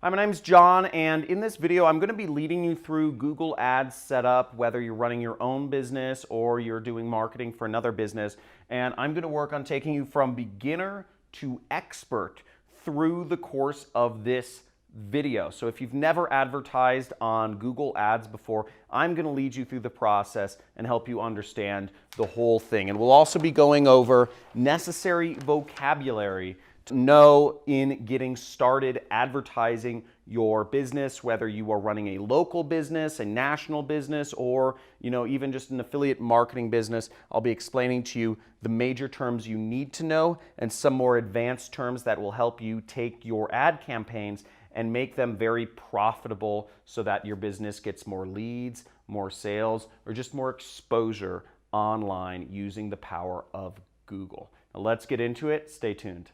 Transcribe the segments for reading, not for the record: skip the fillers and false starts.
Hi, my name's John, and in this video I'm going to be leading you through Google Ads setup, whether you're running your own business or you're doing marketing for another business. And I'm going to work on taking you from beginner to expert through the course of this video. So if you've never advertised on Google Ads before, I'm going to lead you through the process and help you understand the whole thing. And we'll also be going over necessary vocabulary to know in getting started advertising your business, whether you are running a local business, a national business, or even just an affiliate marketing business. I'll be explaining to you the major terms you need to know and some more advanced terms that will help you take your ad campaigns and make them very profitable so that your business gets more leads, more sales, or just more exposure online using the power of Google. Now let's get into it. Stay tuned.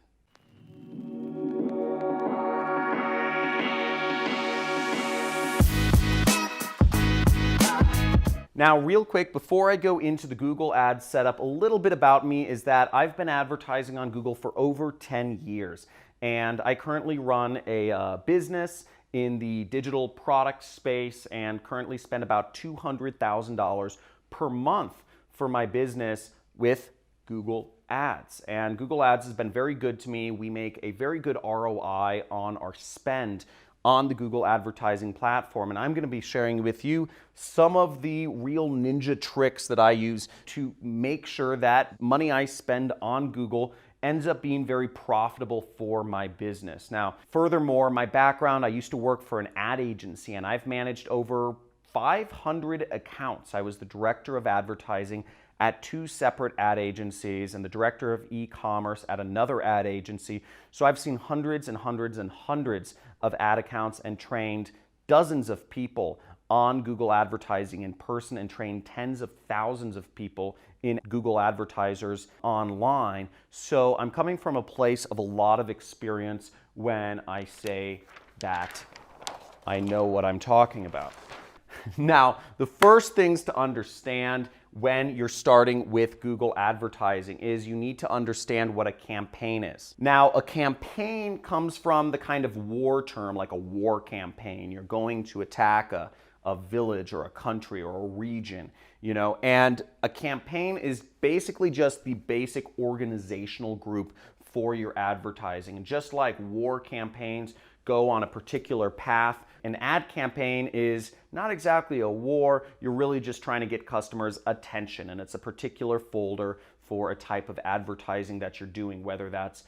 Now, real quick, before I go into the Google Ads setup, a little bit about me is that I've been advertising on Google for over 10 years. And I currently run a business in the digital product space and currently spend about $200,000 per month for my business with Google Ads. And Google Ads has been very good to me. We make a very good ROI on our spend on the Google advertising platform. And I'm going to be sharing with you some of the real ninja tricks that I use to make sure that money I spend on Google ends up being very profitable for my business. Now, furthermore, my background, I used to work for an ad agency and I've managed over 500 accounts. I was the director of advertising at 2 separate ad agencies and the director of e-commerce at another ad agency. So I've seen hundreds and hundreds and hundreds of ad accounts and trained dozens of people on Google advertising in person and trained tens of thousands of people in Google advertisers online. So I'm coming from a place of a lot of experience when I say that I know what I'm talking about. Now, the first things to understand when you're starting with Google advertising is you need to understand what a campaign is. Now, a campaign comes from the kind of war term, like a war campaign. You're going to attack a village or a country or a region, and a campaign is basically just the basic organizational group for your advertising. And just like war campaigns go on a particular path, an ad campaign is not exactly a war. You're really just trying to get customers' attention, and it's a particular folder for a type of advertising that you're doing, whether that's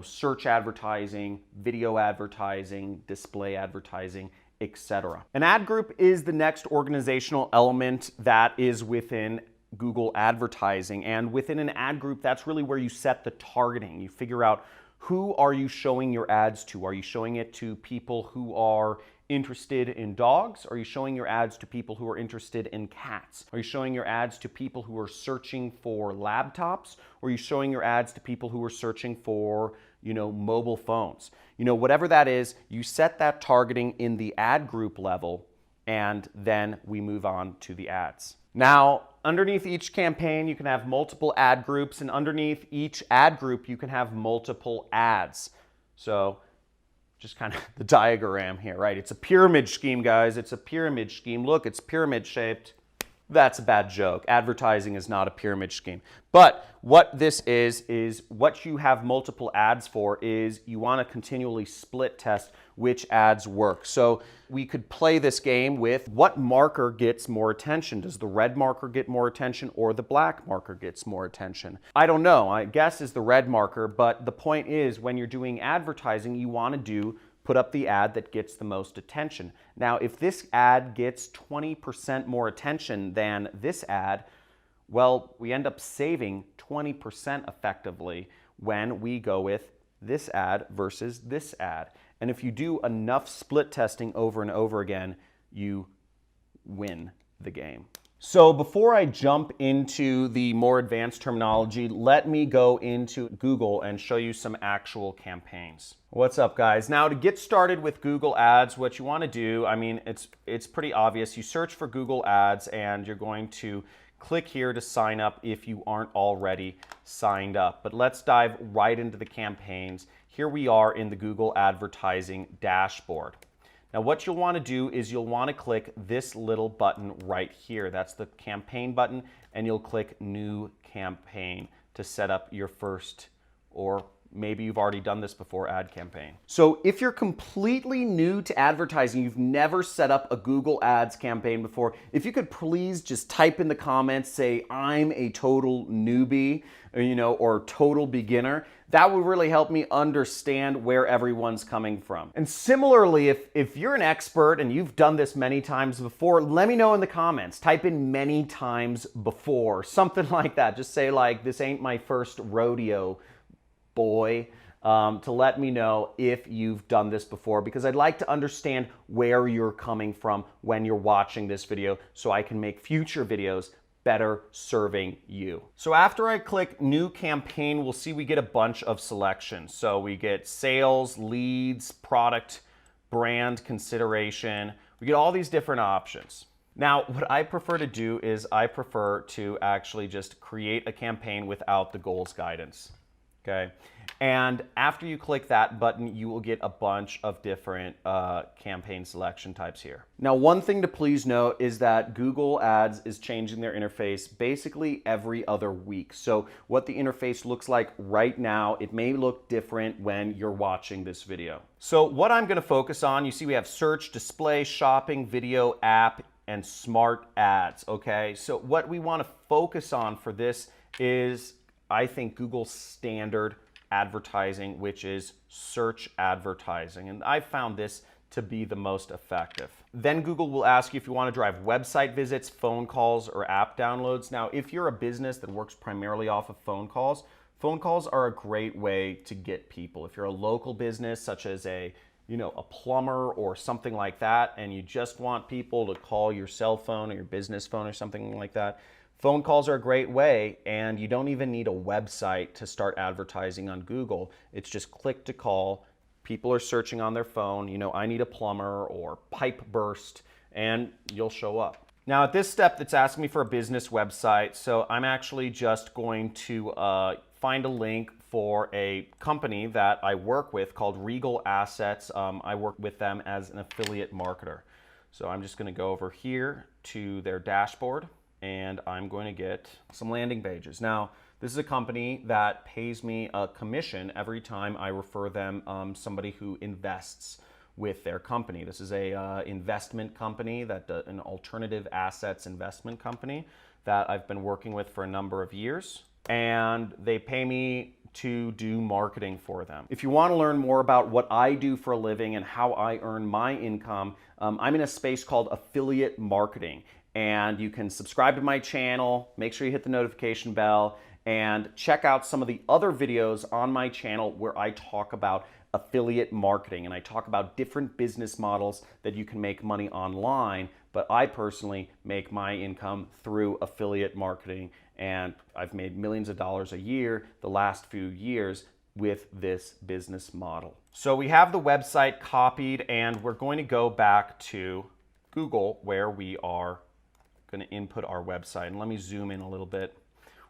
search advertising, video advertising, display advertising, etc. An ad group is the next organizational element that is within Google advertising, and within an ad group, that's really where you set the targeting. You figure out who are you showing your ads to? Are you showing it to people who are interested in dogs? Are you showing your ads to people who are interested in cats? Are you showing your ads to people who are searching for laptops? Or are you showing your ads to people who are searching for, mobile phones? Whatever that is, you set that targeting in the ad group level, and then we move on to the ads. Now, underneath each campaign, you can have multiple ad groups, and underneath each ad group, you can have multiple ads. So just kind of the diagram here, right? It's a pyramid scheme, guys. It's a pyramid scheme. Look, it's pyramid shaped. That's a bad joke. Advertising is not a pyramid scheme. But what this is what you have multiple ads for is you want to continually split test which ads work. So we could play this game with what marker gets more attention. Does the red marker get more attention or the black marker gets more attention? I don't know. I guess is the red marker, but the point is when you're doing advertising, you want to put up the ad that gets the most attention. Now, if this ad gets 20% more attention than this ad, well, we end up saving 20% effectively when we go with this ad versus this ad. And if you do enough split testing over and over again, you win the game. So before I jump into the more advanced terminology, let me go into Google and show you some actual campaigns. What's up, guys? Now, to get started with Google Ads, what you want to do, it's pretty obvious. You search for Google Ads and you're going to click here to sign up if you aren't already signed up. But let's dive right into the campaigns. here we are in the Google advertising dashboard. Now what you'll want to do is you'll want to click this little button right here. That's the campaign button, and you'll click new campaign to set up your first, or maybe you've already done this before, ad campaign. So if you're completely new to advertising, you've never set up a Google Ads campaign before, if you could please just type in the comments, say, I'm a total newbie, or total beginner. That would really help me understand where everyone's coming from. And similarly, if you're an expert and you've done this many times before, let me know in the comments. Type in many times before, something like that. Just say like, this ain't my first rodeo, boy, to let me know if you've done this before, because I'd like to understand where you're coming from when you're watching this video so I can make future videos better serving you. So after I click new campaign, we'll see we get a bunch of selections. So we get sales, leads, product, brand consideration. We get all these different options. Now, what I prefer to do is I prefer to actually just create a campaign without the goals guidance. Okay, and after you click that button, you will get a bunch of different campaign selection types here. Now, one thing to please note is that Google Ads is changing their interface basically every other week. So what the interface looks like right now, it may look different when you're watching this video. So what I'm going to focus on, you see we have search, display, shopping, video, app, and smart ads. Okay, so what we want to focus on for this is, I think, Google's standard advertising, which is search advertising. And I've found this to be the most effective. Then Google will ask you if you want to drive website visits, phone calls, or app downloads. Now, if you're a business that works primarily off of phone calls are a great way to get people. If you're a local business, such as a plumber or something like that, and you just want people to call your cell phone or your business phone or something like that, phone calls are a great way, and you don't even need a website to start advertising on Google. It's just click to call. People are searching on their phone, I need a plumber or pipe burst, and you'll show up. Now at this step, it's asking me for a business website, so I'm actually just going to find a link for a company that I work with called Regal Assets. I work with them as an affiliate marketer. So I'm just gonna go over here to their dashboard, and I'm going to get some landing pages. Now, this is a company that pays me a commission every time I refer them somebody who invests with their company. This is a investment company, an alternative assets investment company that I've been working with for a number of years, and they pay me to do marketing for them. If you want to learn more about what I do for a living and how I earn my income, I'm in a space called affiliate marketing. And you can subscribe to my channel, make sure you hit the notification bell, and check out some of the other videos on my channel where I talk about affiliate marketing and I talk about different business models that you can make money online, but I personally make my income through affiliate marketing, and I've made millions of dollars a year the last few years with this business model. So we have the website copied, and we're going to go back to Google where we are going to input our website. And let me zoom in a little bit,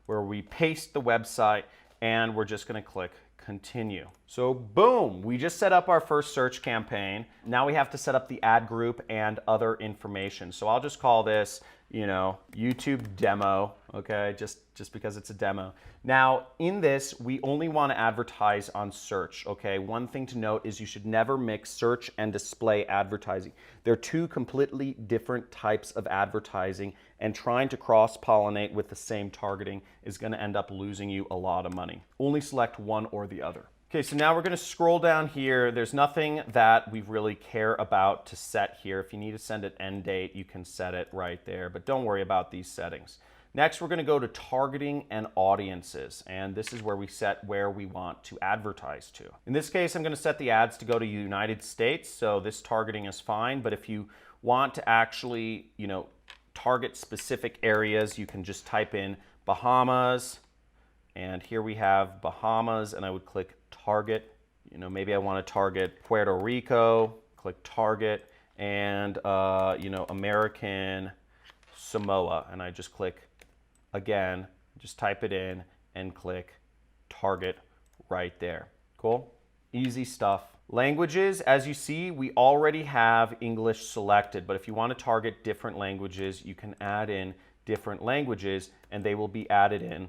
where we paste the website, and we're just going to click continue. So boom, we just set up our first search campaign. Now we have to set up the ad group and other information. So I'll just call this, YouTube demo, okay, just because it's a demo. Now in this, we only want to advertise on search, okay? One thing to note is you should never mix search and display advertising. They're two completely different types of advertising, and trying to cross-pollinate with the same targeting is going to end up losing you a lot of money. Only select one or the other. Okay, so now we're going to scroll down here. There's nothing that we really care about to set here. If you need to send an end date, you can set it right there, but don't worry about these settings. Next, we're going to go to targeting and audiences, and this is where we set where we want to advertise to. In this case, I'm going to set the ads to go to United States, so this targeting is fine, but if you want to actually, target specific areas, you can just type in Bahamas, and here we have Bahamas, and I would click target. Maybe I want to target Puerto Rico, click target, and American Samoa, and I just click again, just type it in and click target right there. Cool? Easy stuff. Languages, as you see, we already have English selected, but if you want to target different languages, you can add in different languages and they will be added in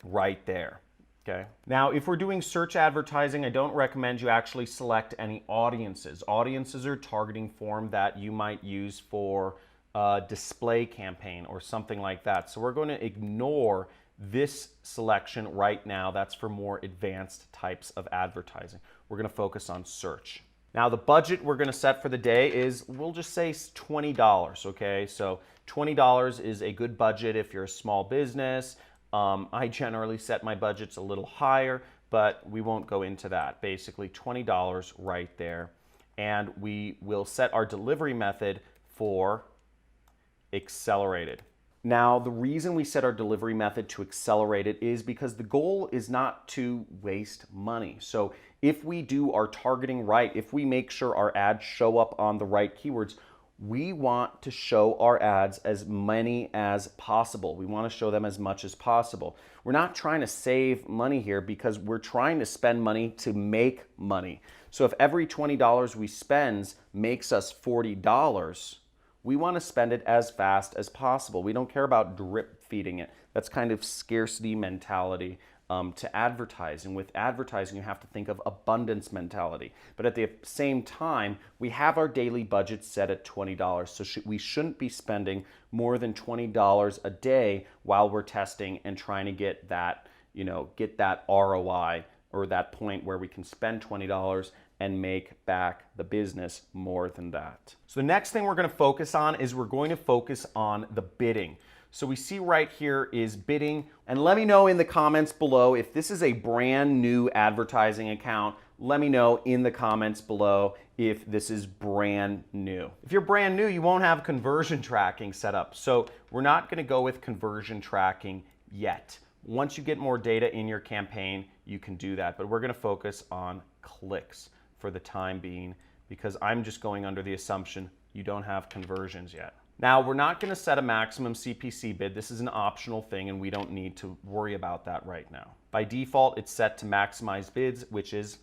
right there. Okay. Now, if we're doing search advertising, I don't recommend you actually select any audiences. Audiences are a targeting form that you might use for a display campaign or something like that. So we're going to ignore this selection right now. That's for more advanced types of advertising. We're going to focus on search. Now, the budget we're going to set for the day is, we'll just say $20, okay? So $20 is a good budget if you're a small business. I generally set my budgets a little higher, but we won't go into that. Basically $20 right there. And we will set our delivery method for accelerated. Now, the reason we set our delivery method to accelerated is because the goal is not to waste money. So if we do our targeting right, if we make sure our ads show up on the right keywords, we want to show our ads as many as possible. We want to show them as much as possible. We're not trying to save money here because we're trying to spend money to make money. So if every $20 we spend makes us $40, we want to spend it as fast as possible. We don't care about drip feeding it. That's kind of scarcity mentality to advertising. With advertising, you have to think of abundance mentality. But at the same time, we have our daily budget set at $20. So we shouldn't be spending more than $20 a day while we're testing and trying to get that, get that ROI, or that point where we can spend $20 and make back the business more than that. So the next thing we're going to focus on is we're going to focus on the bidding. So we see right here is bidding, and let me know in the comments below if this is a brand new advertising account. Let me know in the comments below if this is brand new. If you're brand new, you won't have conversion tracking set up. So we're not going to go with conversion tracking yet. Once you get more data in your campaign, you can do that. But we're going to focus on clicks for the time being because I'm just going under the assumption you don't have conversions yet. Now, we're not going to set a maximum CPC bid. This is an optional thing, and we don't need to worry about that right now. By default, it's set to maximize bids, which is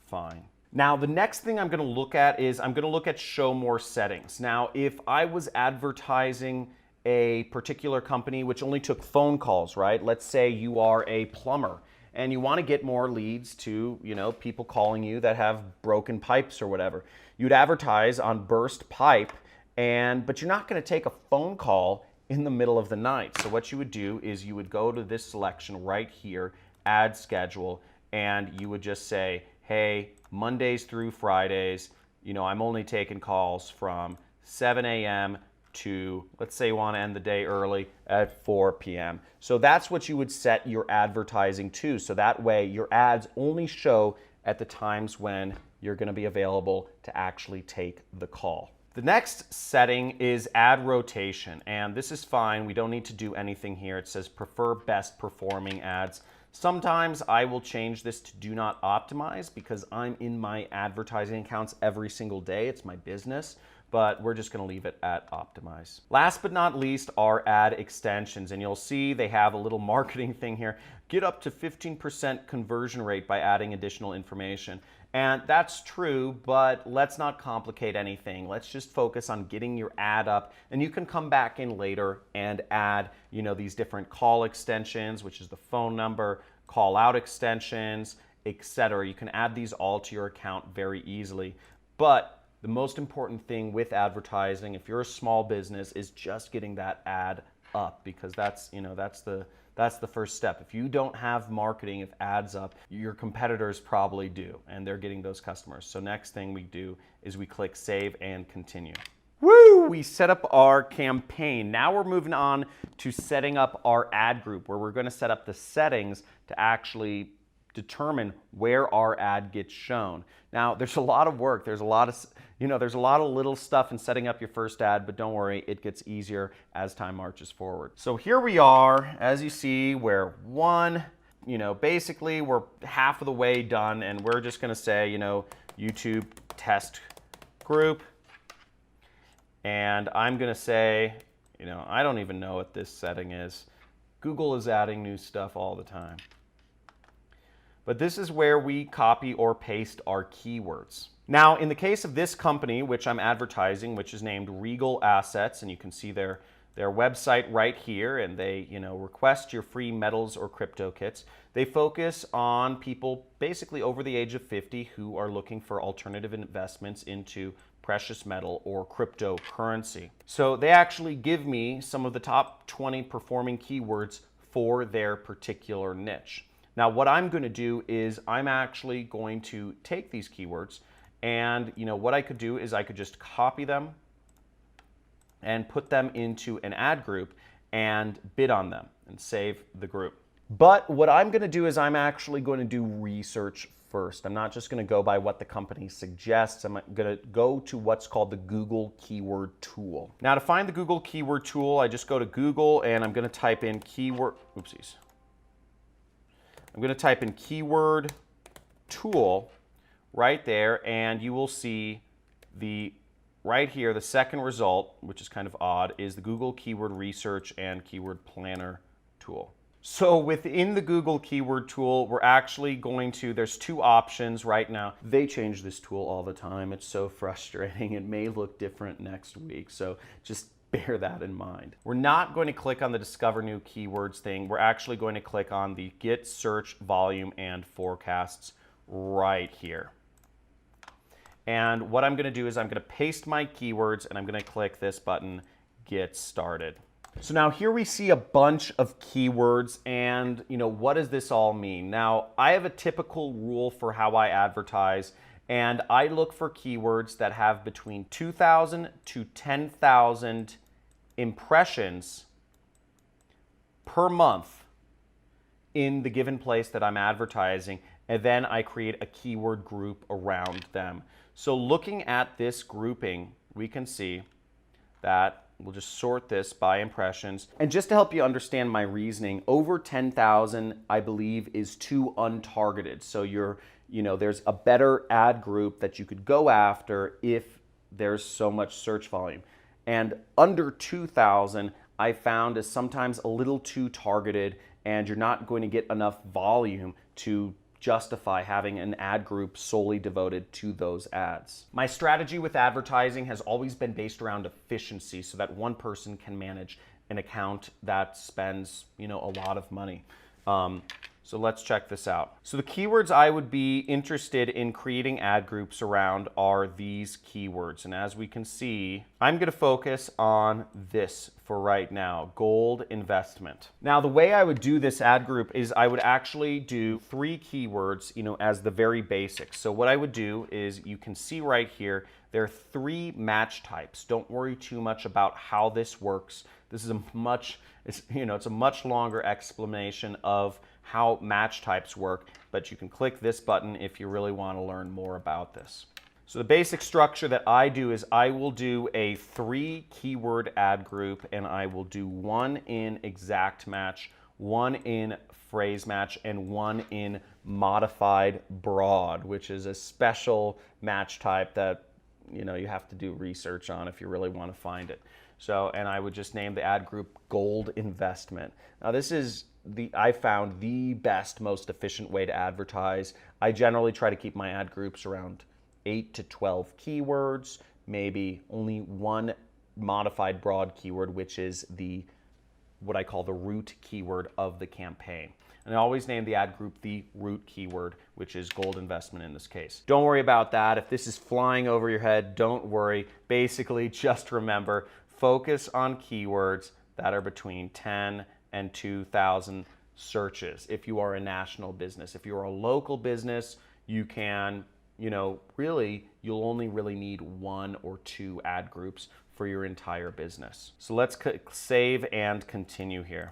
fine. Now, the next thing I'm going to look at is I'm going to look at show more settings. Now, if I was advertising a particular company which only took phone calls, right? Let's say you are a plumber and you want to get more leads to, people calling you that have broken pipes or whatever. You'd advertise on burst pipe, but you're not going to take a phone call in the middle of the night. So what you would do is you would go to this selection right here, add schedule, and you would just say, hey, Mondays through Fridays, I'm only taking calls from 7 a.m. to, let's say you want to end the day early at 4 p.m. So that's what you would set your advertising to. So that way your ads only show at the times when you're going to be available to actually take the call. The next setting is ad rotation, and this is fine. We don't need to do anything here. It says prefer best performing ads. Sometimes I will change this to do not optimize because I'm in my advertising accounts every single day. It's my business, but we're just going to leave it at optimize. Last but not least are ad extensions, and you'll see they have a little marketing thing here. Get up to 15% conversion rate by adding additional information. And that's true, but let's not complicate anything. Let's just focus on getting your ad up, and you can come back in later and add, these different call extensions, which is the phone number, call out extensions, etc. You can add these all to your account very easily. But the most important thing with advertising, if you're a small business, is just getting that ad up, because that's the first step. If you don't have marketing, if ads up, your competitors probably do, and they're getting those customers. So next thing we do is we click save and continue. Woo! We set up our campaign. Now we're moving on to setting up our ad group, where we're going to set up the settings to actually determine where our ad gets shown. Now, there's a lot of work. There's a lot of little stuff in setting up your first ad, but don't worry, it gets easier as time marches forward. So here we are, as you see, basically we're half of the way done, and we're just gonna say, YouTube test group, and I'm gonna say, I don't even know what this setting is. Google is adding new stuff all the time. but this is where we copy or paste our keywords. Now, in the case of this company, which I'm advertising, which is named Regal Assets, and you can see their website right here, and they, request your free metals or crypto kits. They focus on people basically over the age of 50 who are looking for alternative investments into precious metal or cryptocurrency. So they actually give me some of the top 20 performing keywords for their particular niche. Now, what I'm going to do is I'm actually going to take these keywords, and what I could do is I could just copy them and put them into an ad group and bid on them and save the group. But what I'm going to do is I'm actually going to do research first. I'm not just going to go by what the company suggests. I'm going to go to what's called the Google Keyword Tool. Now, to find the Google Keyword Tool, I just go to Google and I'm going to type in keyword, oopsies. I'm going to type in Keyword Tool right there, and you will see right here, the second result, which is kind of odd, is the Google Keyword Research and Keyword Planner tool. So within the Google Keyword Tool, we're actually going to, there's two options right now. They change this tool all the time. It's so frustrating. It may look different next week, so just bear that in mind. We're not going to click on the Discover New Keywords thing. We're actually going to click on the Get Search Volume and Forecasts right here. And what I'm going to do is I'm going to paste my keywords and I'm going to click this button, Get Started. So now here we see a bunch of keywords, and what does this all mean? Now, I have a typical rule for how I advertise, and I look for keywords that have between 2,000 to 10,000 impressions per month in the given place that I'm advertising, and then I create a keyword group around them. So looking at this grouping, we can see that we'll just sort this by impressions. And just to help you understand my reasoning, over 10,000, I believe, is too untargeted. So there's a better ad group that you could go after if there's so much search volume. And under 2,000, I found is sometimes a little too targeted, and you're not going to get enough volume to justify having an ad group solely devoted to those ads. My strategy with advertising has always been based around efficiency, so that one person can manage an account that spends, a lot of money. So let's check this out. So the keywords I would be interested in creating ad groups around are these keywords. And as we can see, I'm going to focus on this for right now, gold investment. Now, the way I would do this ad group is I would actually do 3 keywords, as the very basics. So what I would do is you can see right here, there are 3 match types. Don't worry too much about how this works. This is a much longer explanation of how match types work, but you can click this button if you really want to learn more about this. So the basic structure that I do is I will do a 3 keyword ad group, and I will do 1 in exact match, 1 in phrase match, and 1 in modified broad, which is a special match type that you have to do research on if you really want to find it. So, and I would just name the ad group Gold Investment. Now this is I found the best, most efficient way to advertise. I generally try to keep my ad groups around 8 to 12 keywords, maybe only 1 modified broad keyword, which is what I call the root keyword of the campaign. And I always name the ad group the root keyword, which is gold investment in this case. Don't worry about that. If this is flying over your head, don't worry. Basically, just remember, focus on keywords that are between 10 and 2,000 searches. If you are a national business, if you're a local business, you can, you'll only really need 1 or 2 ad groups for your entire business. So let's save and continue here.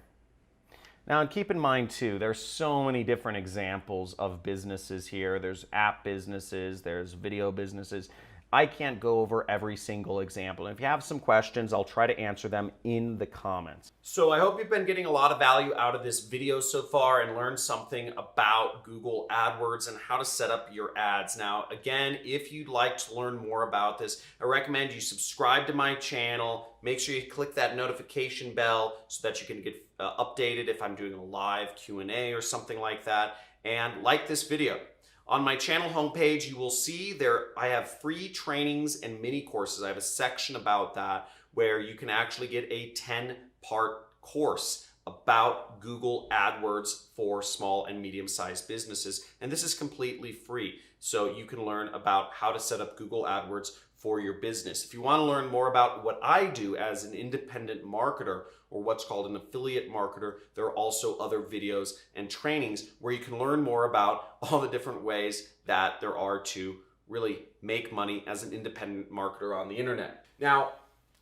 Now, and keep in mind too, there's so many different examples of businesses here. There's app businesses, there's video businesses. I can't go over every single example. And if you have some questions, I'll try to answer them in the comments. So I hope you've been getting a lot of value out of this video so far and learned something about Google AdWords and how to set up your ads. Now, again, if you'd like to learn more about this, I recommend you subscribe to my channel. Make sure you click that notification bell so that you can get updated if I'm doing a live Q&A or something like that. and like this video. On my channel homepage, you will see I have free trainings and mini courses. I have a section about that where you can actually get a 10-part course about Google AdWords for small and medium-sized businesses. And this is completely free. So you can learn about how to set up Google AdWords for your business. If you want to learn more about what I do as an independent marketer, or what's called an affiliate marketer, there are also other videos and trainings where you can learn more about all the different ways that there are to really make money as an independent marketer on the internet. Now,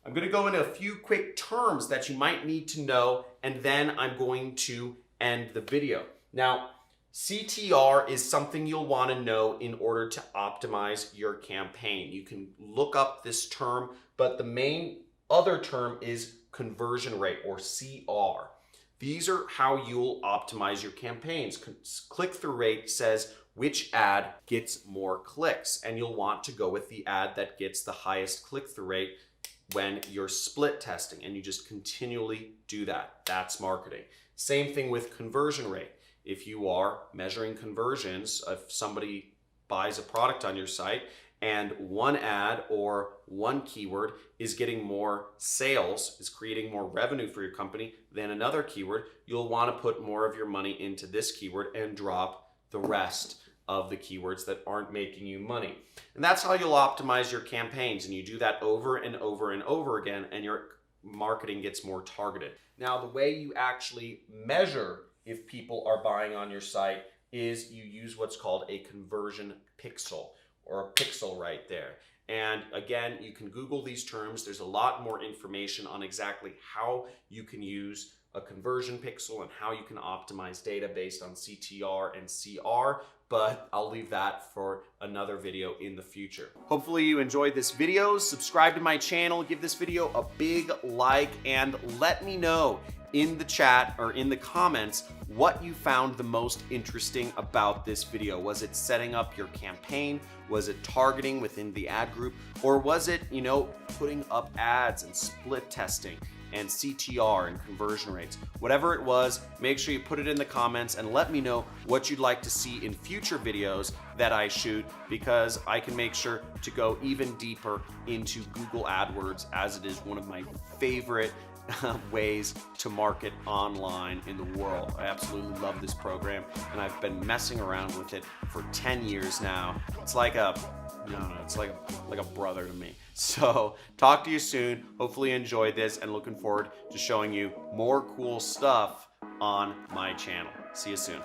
I'm going to go into a few quick terms that you might need to know, and then I'm going to end the video. Now, CTR is something you'll want to know in order to optimize your campaign. You can look up this term, but the main other term is conversion rate, or CR. These are how you'll optimize your campaigns. Click-through rate says which ad gets more clicks, and you'll want to go with the ad that gets the highest click-through rate when you're split testing, and you just continually do that. That's marketing. Same thing with conversion rate. If you are measuring conversions, if somebody buys a product on your site and one ad or one keyword is getting more sales, is creating more revenue for your company than another keyword, you'll want to put more of your money into this keyword and drop the rest of the keywords that aren't making you money. And that's how you'll optimize your campaigns, and you do that over and over and over again, and your marketing gets more targeted. Now, the way you actually measure if people are buying on your site is you use what's called a conversion pixel, or a pixel right there. And again, you can Google these terms. There's a lot more information on exactly how you can use a conversion pixel and how you can optimize data based on CTR and CR, but I'll leave that for another video in the future. Hopefully you enjoyed this video. Subscribe to my channel, give this video a big like, and let me know in the chat or in the comments what you found the most interesting about this video. Was it setting up your campaign? Was it targeting within the ad group? Or was it, putting up ads and split testing and CTR and conversion rates? Whatever it was, make sure you put it in the comments and let me know what you'd like to see in future videos that I shoot, because I can make sure to go even deeper into Google AdWords, as it is one of my favorite ways to market online in the world. I absolutely love this program, and I've been messing around with it for 10 years now. It's like it's like a brother to me. So talk to you soon. Hopefully you enjoyed this, and looking forward to showing you more cool stuff on my channel. See you soon.